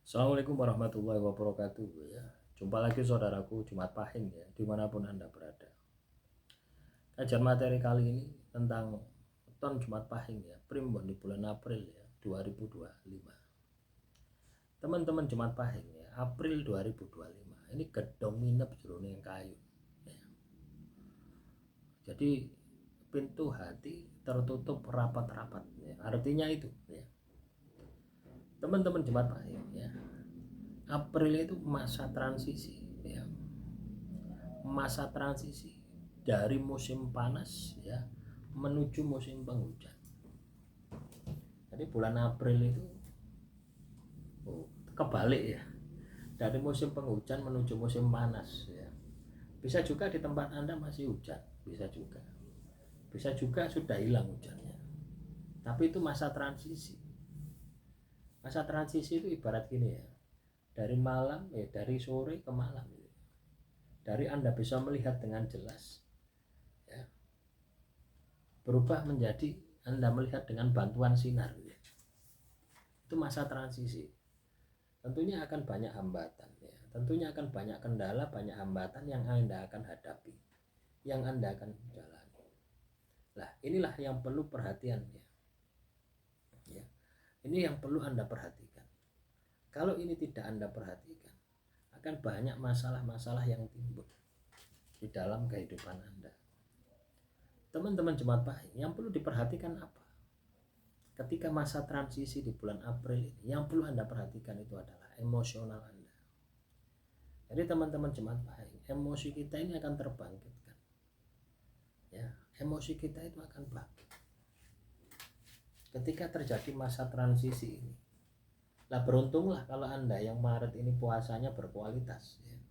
Assalamualaikum warahmatullahi wabarakatuh ya. Jumpa lagi saudaraku Jumat Pahing ya, dimanapun Anda berada. Kajian materi kali ini tentang ton Jumat Pahing ya, primbon di bulan April ya 2025. Teman-teman Jumat Pahing ya, April 2025 ini gedong minep jroning kayu ya. Jadi pintu hati tertutup rapat-rapat ya. Artinya itu ya. Teman-teman Jumat Pahing ya, April itu masa transisi ya. Masa transisi dari musim panas ya menuju musim penghujan. Jadi bulan April itu kebalik ya, dari musim penghujan menuju musim panas ya. Bisa juga di tempat Anda masih hujan, bisa juga sudah hilang hujannya, tapi itu masa transisi. Masa transisi itu ibarat gini ya, dari malam ya, dari sore ke malam gitu. Dari Anda bisa melihat dengan jelas ya, berubah menjadi Anda melihat dengan bantuan sinar ya. Itu masa transisi. Tentunya akan banyak hambatan ya. Tentunya akan banyak kendala, banyak hambatan yang Anda akan hadapi, yang Anda akan jalani. Nah, inilah yang perlu perhatian ya. Ini yang perlu Anda perhatikan. Kalau ini tidak Anda perhatikan, akan banyak masalah-masalah yang timbul di dalam kehidupan Anda. Teman-teman Jumat Pahing, yang perlu diperhatikan apa? Ketika masa transisi di bulan April ini, yang perlu Anda perhatikan itu adalah emosional Anda. Jadi teman-teman Jumat Pahing, emosi kita ini akan terbangkitkan ya, emosi kita itu akan bangkit ketika terjadi masa transisi ini. Nah, beruntunglah kalau Anda yang Maret ini puasanya berkualitas ya.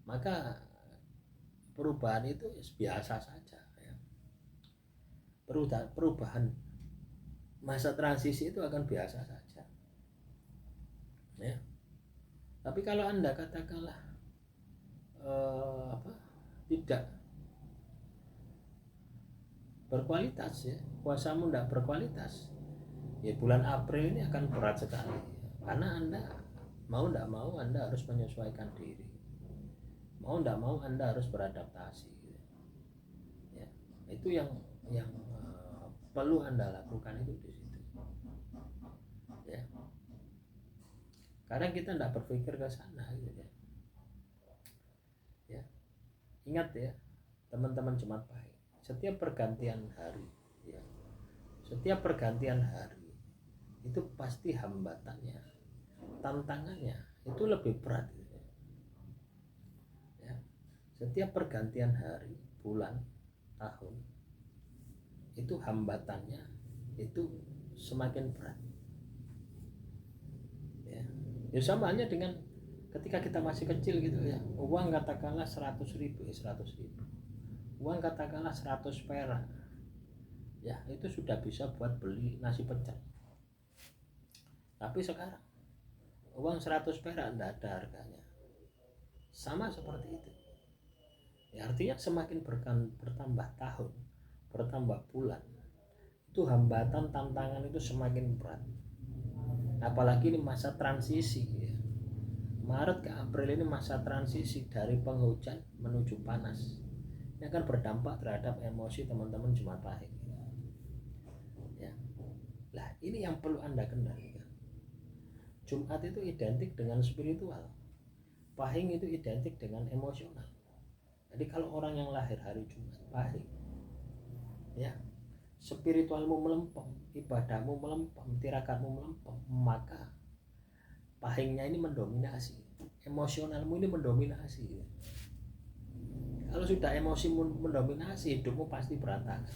Maka perubahan itu biasa saja ya. Perubahan masa transisi itu akan biasa saja ya. Tapi kalau Anda katakanlah tidak berkualitas ya, puasamu tidak berkualitas ya, bulan April ini akan berat sekali ya. Karena Anda mau tidak mau Anda harus menyesuaikan diri, mau tidak mau Anda harus beradaptasi ya. Itu yang perlu Anda lakukan itu di situ ya. Kadang kita tidak berpikir ke sana gitu ya. Ingat ya teman-teman Jumat Pahing, setiap pergantian hari ya, setiap pergantian hari itu pasti hambatannya, tantangannya itu lebih berat gitu ya. Setiap pergantian hari, bulan, tahun itu hambatannya itu semakin berat ya. Ya sama halnya dengan ketika kita masih kecil gitu ya, uang katakanlah 100.000 uang katakanlah 100 perak ya, itu sudah bisa buat beli nasi pecel. Tapi sekarang uang 100 perak tidak ada harganya. Sama seperti itu ya, artinya semakin bertambah tahun, bertambah bulan, itu hambatan, tantangan itu semakin berat. Apalagi ini masa transisi ya. Maret ke April ini masa transisi dari penghujan menuju panas. Ini akan berdampak terhadap emosi teman-teman Jumat Pahing ya. Lah, ini yang perlu Anda kendalikan. Jumat itu identik dengan spiritual, Pahing itu identik dengan emosional. Jadi kalau orang yang lahir hari Jumat Pahing ya, spiritualmu melempem, ibadahmu melempem, tirakatmu melempem, maka Pahingnya ini mendominasi, emosionalmu ini mendominasi ya. Kalau sudah emosimu mendominasi, hidupmu pasti berantakan.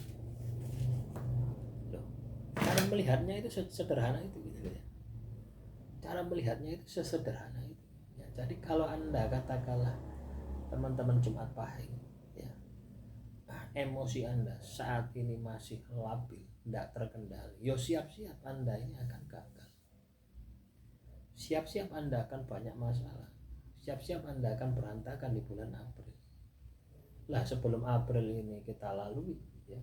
Loh, cara melihatnya itu sederhana itu gitu ya. Cara melihatnya itu sesederhana itu ya. Jadi kalau Anda katakanlah teman-teman Jumat Pahing ya, emosi Anda saat ini masih labil, tidak terkendali, yo siap-siap Anda ini akan gagal. Siap-siap Anda akan banyak masalah, siap-siap Anda akan berantakan di bulan April. Lah, sebelum April ini kita lalui ya,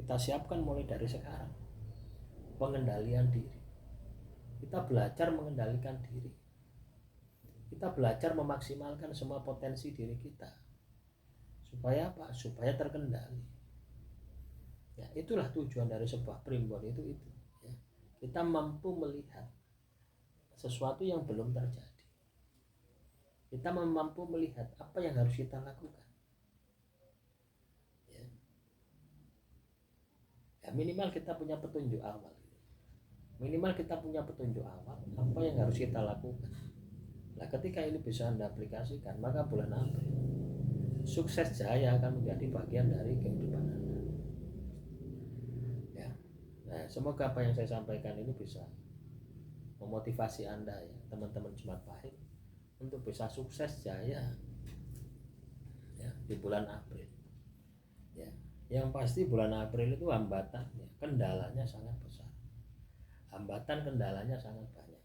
kita siapkan mulai dari sekarang pengendalian diri. Kita belajar mengendalikan diri. Kita belajar memaksimalkan semua potensi diri kita. Supaya apa? Supaya terkendali. Ya, itulah tujuan dari sebuah primbon itu. Ya. Kita mampu melihat sesuatu yang belum terjadi. Kita mampu melihat apa yang harus kita lakukan. Ya. Ya, minimal kita punya petunjuk awal. Minimal kita punya petunjuk awal apa yang harus kita lakukan. Nah, ketika ini bisa Anda aplikasikan, maka bulan April sukses jaya akan menjadi bagian dari kehidupan Anda. Ya. Nah, semoga apa yang saya sampaikan ini bisa memotivasi Anda ya, teman-teman Jumat Pahing, untuk bisa sukses jaya ya, di bulan April. Ya. Yang pasti bulan April itu hambatannya, kendalanya sangat besar. Hambatan kendalanya sangat banyak.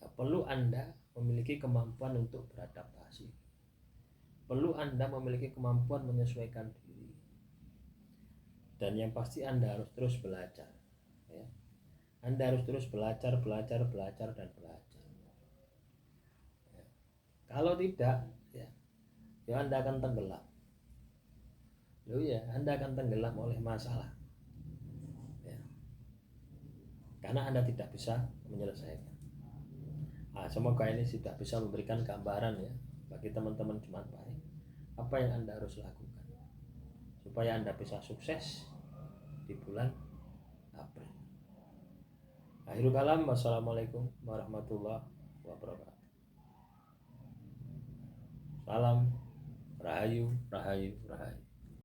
Nah, perlu Anda memiliki kemampuan untuk beradaptasi. Perlu Anda memiliki kemampuan menyesuaikan diri. Dan yang pasti Anda harus terus belajar. Ya. Anda harus terus belajar dan belajar. Ya. Kalau tidak, ya Anda akan tenggelam. Anda akan tenggelam oleh masalah. Ya. Karena Anda tidak bisa menyelesaikan. Nah, semoga ini sudah bisa memberikan gambaran ya bagi teman-teman Jumat Pahing apa yang Anda harus lakukan supaya Anda bisa sukses di bulan April. Akhirul kalam, wassalamualaikum warahmatullahi wabarakatuh. Salam rahayu, rahayu, rahayu.